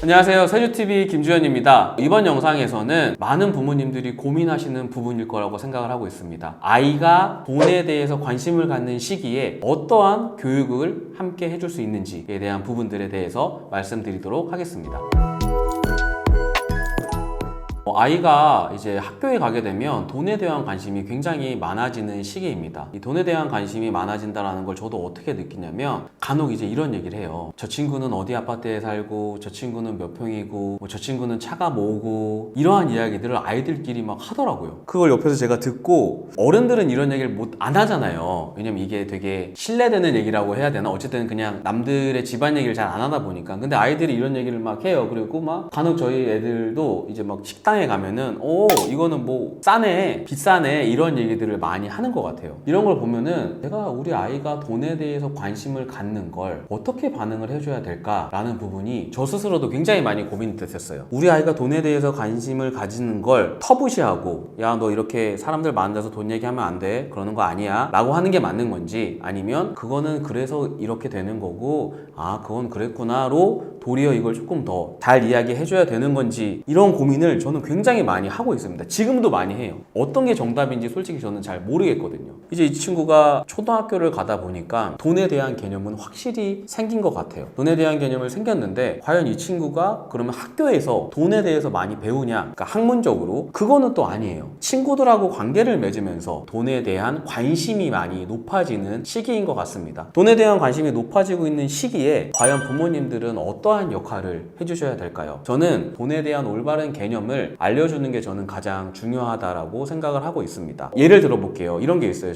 안녕하세요. 세주TV 김주현입니다. 이번 영상에서는 많은 부모님들이 고민하시는 부분일 거라고 생각을 하고 있습니다. 아이가 돈에 대해서 관심을 갖는 시기에 어떠한 교육을 함께 해줄 수 있는지에 대한 부분들에 대해서 말씀드리도록 하겠습니다. 아이가 이제 학교에 가게 되면 돈에 대한 관심이 굉장히 많아지는 시기입니다. 이 돈에 대한 관심이 많아진다는 걸 저도 어떻게 느끼냐면 간혹 이제 이런 얘기를 해요. 저 친구는 어디 아파트에 살고, 저 친구는 몇 평이고, 저 친구는 차가 뭐고, 이러한 이야기들을 아이들끼리 막 하더라고요. 그걸 옆에서 제가 듣고, 어른들은 이런 얘기를 안 하잖아요. 왜냐면 이게 되게 신뢰되는 얘기라고 해야 되나? 어쨌든 그냥 남들의 집안 얘기를 잘 안 하다 보니까. 근데 아이들이 이런 얘기를 막 해요. 그리고 막 간혹 저희 애들도 이제 막 식당에 가면은 이거는 뭐 싸네, 비싸네, 이런 얘기들을 많이 하는 것 같아요. 이런 걸 보면은 내가 우리 아이가 돈에 대해서 관심을 갖는 걸 어떻게 반응을 해줘야 될까라는 부분이 저 스스로도 굉장히 많이 고민이 됐었어요. 우리 아이가 돈에 대해서 관심을 가지는 걸 터부시하고, 야 너 이렇게 사람들 많은 데서 돈 얘기하면 안 돼, 그러는 거 아니야 라고 하는 게 맞는 건지, 아니면 그거는 그래서 이렇게 되는 거고, 아 그건 그랬구나로 도리어 이걸 조금 더 잘 이야기해줘야 되는 건지, 이런 고민을 저는 굉장히 많이 하고 있습니다. 지금도 많이 해요. 어떤 게 정답인지 솔직히 저는 잘 모르겠거든요. 이제 이 친구가 초등학교를 가다 보니까 돈에 대한 개념은 확실히 생긴 것 같아요. 돈에 대한 개념을 생겼는데, 과연 이 친구가 그러면 학교에서 돈에 대해서 많이 배우냐? 그러니까 학문적으로 그거는 또 아니에요. 친구들하고 관계를 맺으면서 돈에 대한 관심이 많이 높아지는 시기인 것 같습니다. 돈에 대한 관심이 높아지고 있는 시기에 과연 부모님들은 어떠한 역할을 해주셔야 될까요? 저는 돈에 대한 올바른 개념을 알려주는 게 저는 가장 중요하다라고 생각을 하고 있습니다. 예를 들어볼게요. 이런 게 있어요.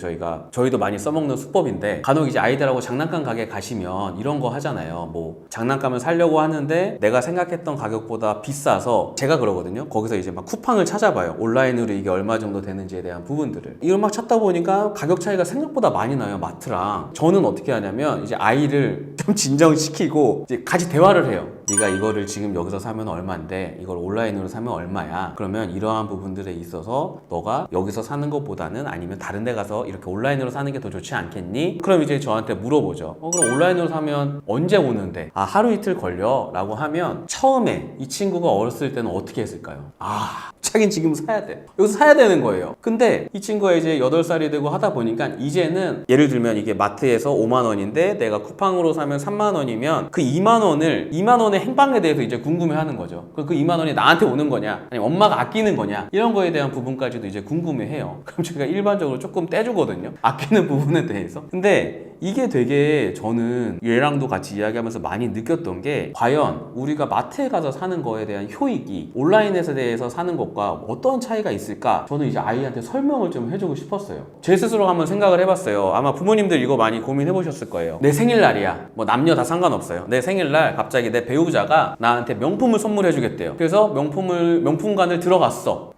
저희도 많이 써먹는 수법인데, 간혹 이제 아이들하고 장난감 가게 가시면 이런 거 하잖아요. 뭐 장난감을 사려고 하는데 내가 생각했던 가격보다 비싸서, 제가 그러거든요. 거기서 이제 막 쿠팡을 찾아봐요. 온라인으로 이게 얼마 정도 되는지에 대한 부분들을. 이걸 막 찾다 보니까 가격 차이가 생각보다 많이 나요. 마트랑. 저는 어떻게 하냐면 이제 아이를 좀 진정시키고 이제 같이 대화를 해요. 네가 이거를 지금 여기서 사면 얼마인데 이걸 온라인으로 사면 얼마야? 그러면 이러한 부분들에 있어서 너가 여기서 사는 것보다는 아니면 다른 데 가서 이렇게 온라인으로 사는 게 더 좋지 않겠니? 그럼 이제 저한테 물어보죠. 그럼 온라인으로 사면 언제 오는데? 아, 하루 이틀 걸려 라고 하면, 처음에 이 친구가 어렸을 때는 어떻게 했을까요? 자긴 지금 사야 돼. 여기서 사야 되는 거예요. 근데 이 친구가 이제 8살이 되고 하다 보니까 이제는, 예를 들면 이게 마트에서 5만 원인데 내가 쿠팡으로 사면 3만 원이면 그 2만 원의 행방에 대해서 이제 궁금해하는 거죠. 그 2만 원이 나한테 오는 거냐, 아니면 엄마가 아끼는 거냐, 이런 거에 대한 부분까지도 이제 궁금해해요. 그럼 제가 일반적으로 조금 떼주거든요. 아끼는 부분에 대해서. 근데 이게 되게 저는 얘랑도 같이 이야기하면서 많이 느꼈던 게, 과연 우리가 마트에 가서 사는 거에 대한 효익이 온라인에서 대해서 사는 것과 어떤 차이가 있을까? 저는 이제 아이한테 설명을 좀 해주고 싶었어요. 제 스스로 한번 생각을 해봤어요. 아마 부모님들 이거 많이 고민해 보셨을 거예요. 내 생일날이야. 뭐 남녀 다 상관없어요. 내 생일날 갑자기 내 배우자가 나한테 명품을 선물해 주겠대요. 그래서 명품관을 들어가서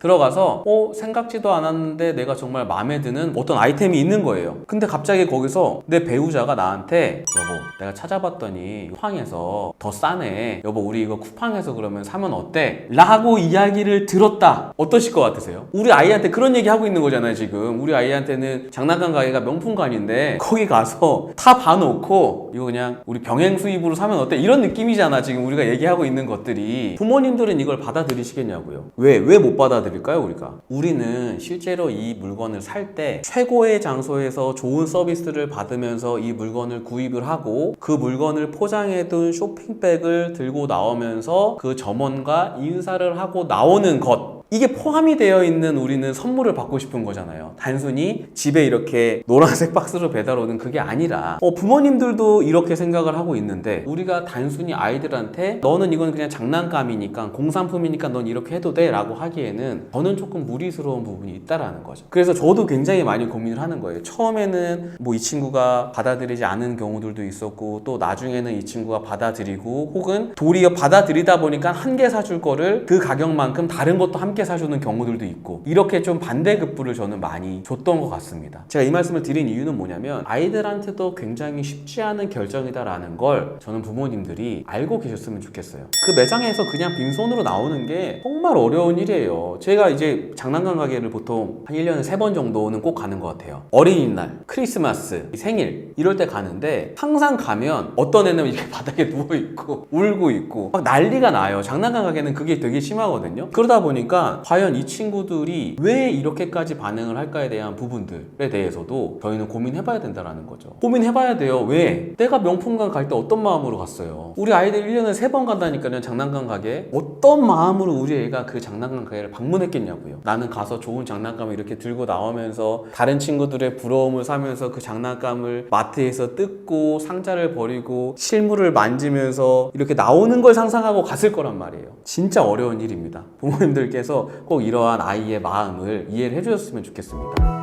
생각지도 않았는데 내가 정말 마음에 드는 어떤 아이템이 있는 거예요. 근데 갑자기 거기서 내 배우자가 나한테, 여보 내가 찾아봤더니 쿠팡에서 더 싸네, 여보 우리 이거 쿠팡에서 그러면 사면 어때? 라고 이야기를 들었다. 어떠실 것 같으세요? 우리 아이한테 그런 얘기 하고 있는 거잖아요. 지금 우리 아이한테는 장난감 가게가 명품관인데 거기 가서 다 봐놓고 이거 그냥 우리 병행 수입으로 사면 어때? 이런 느낌이잖아. 지금 우리가 얘기하고 있는 것들이. 부모님들은 이걸 받아들이시겠냐고요. 왜 못 받아들일까요? 우리는 실제로 이 물건을 살 때 최고의 장소에서 좋은 서비스를 받으면서 이 물건을 구입을 하고, 그 물건을 포장해둔 쇼핑백을 들고 나오면서 그 점원과 인사를 하고 나오는 것, 이게 포함이 되어 있는 우리는 선물을 받고 싶은 거잖아요. 단순히 집에 이렇게 노란색 박스로 배달 오는 그게 아니라, 부모님들도 이렇게 생각을 하고 있는데, 우리가 단순히 아이들한테 너는 이건 그냥 장난감이니까, 공산품이니까 넌 이렇게 해도 돼 라고 하기에는 저는 조금 무리스러운 부분이 있다라는 거죠. 그래서 저도 굉장히 많이 고민을 하는 거예요. 처음에는 뭐 이 친구가 받아들이지 않은 경우들도 있었고, 또 나중에는 이 친구가 받아들이고, 혹은 도리어 받아들이다 보니까 한 개 사줄 거를 그 가격만큼 다른 것도 함께 함께 사주는 경우들도 있고 이렇게 좀 반대급부를 저는 많이 줬던 것 같습니다. 제가 이 말씀을 드린 이유는 뭐냐면 아이들한테도 굉장히 쉽지 않은 결정이다라는 걸 저는 부모님들이 알고 계셨으면 좋겠어요. 그 매장에서 그냥 빈손으로 나오는 게 정말 어려운 일이에요. 제가 이제 장난감 가게를 보통 한 1년에 3번 정도는 꼭 가는 것 같아요. 어린이날, 크리스마스, 생일 이럴 때 가는데 항상 가면 어떤 애는 이렇게 바닥에 누워있고 울고 있고 막 난리가 나요. 장난감 가게는 그게 되게 심하거든요. 그러다 보니까 과연 이 친구들이 왜 이렇게까지 반응을 할까에 대한 부분들에 대해서도 저희는 고민해봐야 된다는 거죠. 고민해봐야 돼요. 왜? 내가 명품관 갈 때 어떤 마음으로 갔어요? 우리 아이들 1년에 3번 간다니까요. 장난감 가게. 어떤 마음으로 우리 애가 그 장난감 가게를 방문했겠냐고요. 나는 가서 좋은 장난감을 이렇게 들고 나오면서 다른 친구들의 부러움을 사면서 그 장난감을 마트에서 뜯고 상자를 버리고 실물을 만지면서 이렇게 나오는 걸 상상하고 갔을 거란 말이에요. 진짜 어려운 일입니다. 부모님들께서 꼭 이러한 아이의 마음을 이해를 해주셨으면 좋겠습니다.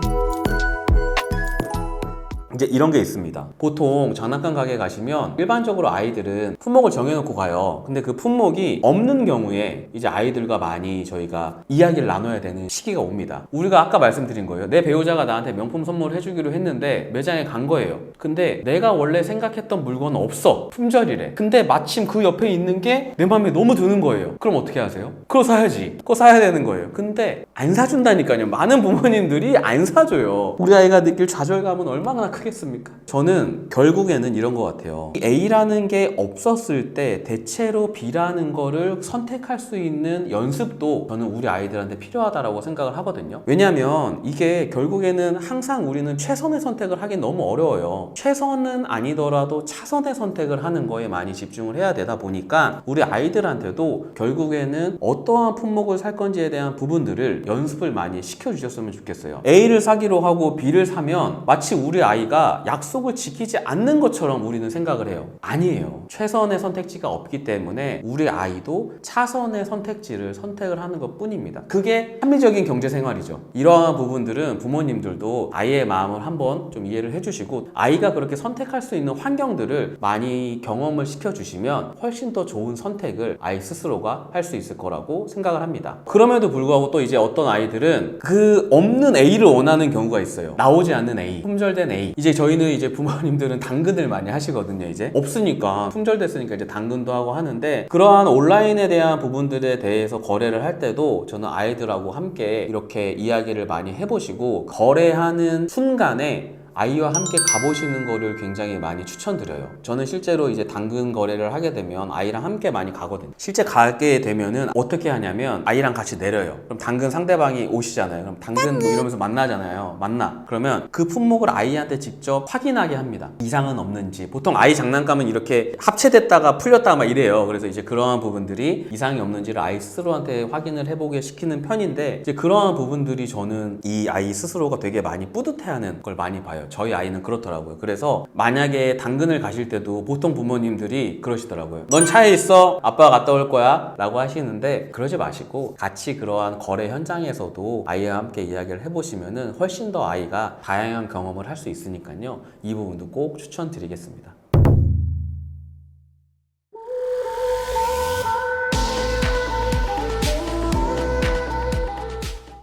이제 이런 게 있습니다. 보통 장난감 가게 가시면 일반적으로 아이들은 품목을 정해놓고 가요. 근데 그 품목이 없는 경우에 이제 아이들과 많이 저희가 이야기를 나눠야 되는 시기가 옵니다. 우리가 아까 말씀드린 거예요. 내 배우자가 나한테 명품 선물을 해주기로 했는데 매장에 간 거예요. 근데 내가 원래 생각했던 물건은 없어. 품절이래. 근데 마침 그 옆에 있는 게 내 마음에 너무 드는 거예요. 그럼 어떻게 하세요? 그거 사야지. 그거 사야 되는 거예요. 근데 안 사준다니까요. 많은 부모님들이 안 사줘요. 우리 아이가 느낄 좌절감은 얼마나 크겠습니까? 저는 결국에는 이런 것 같아요. A라는 게 없었을 때 대체로 B라는 거를 선택할 수 있는 연습도 저는 우리 아이들한테 필요하다고 생각을 하거든요. 왜냐면 이게 결국에는 항상 우리는 최선의 선택을 하긴 너무 어려워요. 최선은 아니더라도 차선의 선택을 하는 거에 많이 집중을 해야 되다 보니까 우리 아이들한테도 결국에는 어떠한 품목을 살 건지에 대한 부분들을 연습을 많이 시켜주셨으면 좋겠어요. A를 사기로 하고 B를 사면 마치 우리 아이가 약속을 지키지 않는 것처럼 우리는 생각을 해요. 아니에요. 최선의 선택지가 없기 때문에 우리 아이도 차선의 선택지를 선택을 하는 것 뿐입니다. 그게 합리적인 경제생활이죠. 이러한 부분들은 부모님들도 아이의 마음을 한번 좀 이해를 해주시고 아이가 그렇게 선택할 수 있는 환경들을 많이 경험을 시켜주시면 훨씬 더 좋은 선택을 아이 스스로가 할 수 있을 거라고 생각을 합니다. 그럼에도 불구하고 또 이제 어떤 아이들은 그 없는 A를 원하는 경우가 있어요. 나오지 않는 A, 품절된 A. 이제 저희는 이제 부모님들은 당근을 많이 하시거든요. 이제 없으니까 품절됐으니까 이제 당근도 하고 하는데 그러한 온라인에 대한 부분들에 대해서 거래를 할 때도 저는 아이들하고 함께 이렇게 이야기를 많이 해보시고 거래하는 순간에 아이와 함께 가보시는 거를 굉장히 많이 추천드려요. 저는 실제로 이제 당근 거래를 하게 되면 아이랑 함께 많이 가거든요. 실제 가게 되면은 어떻게 하냐면 아이랑 같이 내려요. 그럼 당근 상대방이 오시잖아요. 그럼 당근 뭐 이러면서 만나잖아요. 그러면 그 품목을 아이한테 직접 확인하게 합니다. 이상은 없는지. 보통 아이 장난감은 이렇게 합체됐다가 풀렸다가 막 이래요. 그래서 이제 그러한 부분들이 이상이 없는지를 아이 스스로한테 확인을 해보게 시키는 편인데 이제 그러한 부분들이 저는 이 아이 스스로가 되게 많이 뿌듯해하는 걸 많이 봐요. 저희 아이는 그렇더라고요. 그래서 만약에 당근을 가실 때도 보통 부모님들이 그러시더라고요. 넌 차에 있어. 아빠가 갔다 올 거야. 라고 하시는데 그러지 마시고 같이 그러한 거래 현장에서도 아이와 함께 이야기를 해보시면은 훨씬 더 아이가 다양한 경험을 할 수 있으니까요. 이 부분도 꼭 추천드리겠습니다.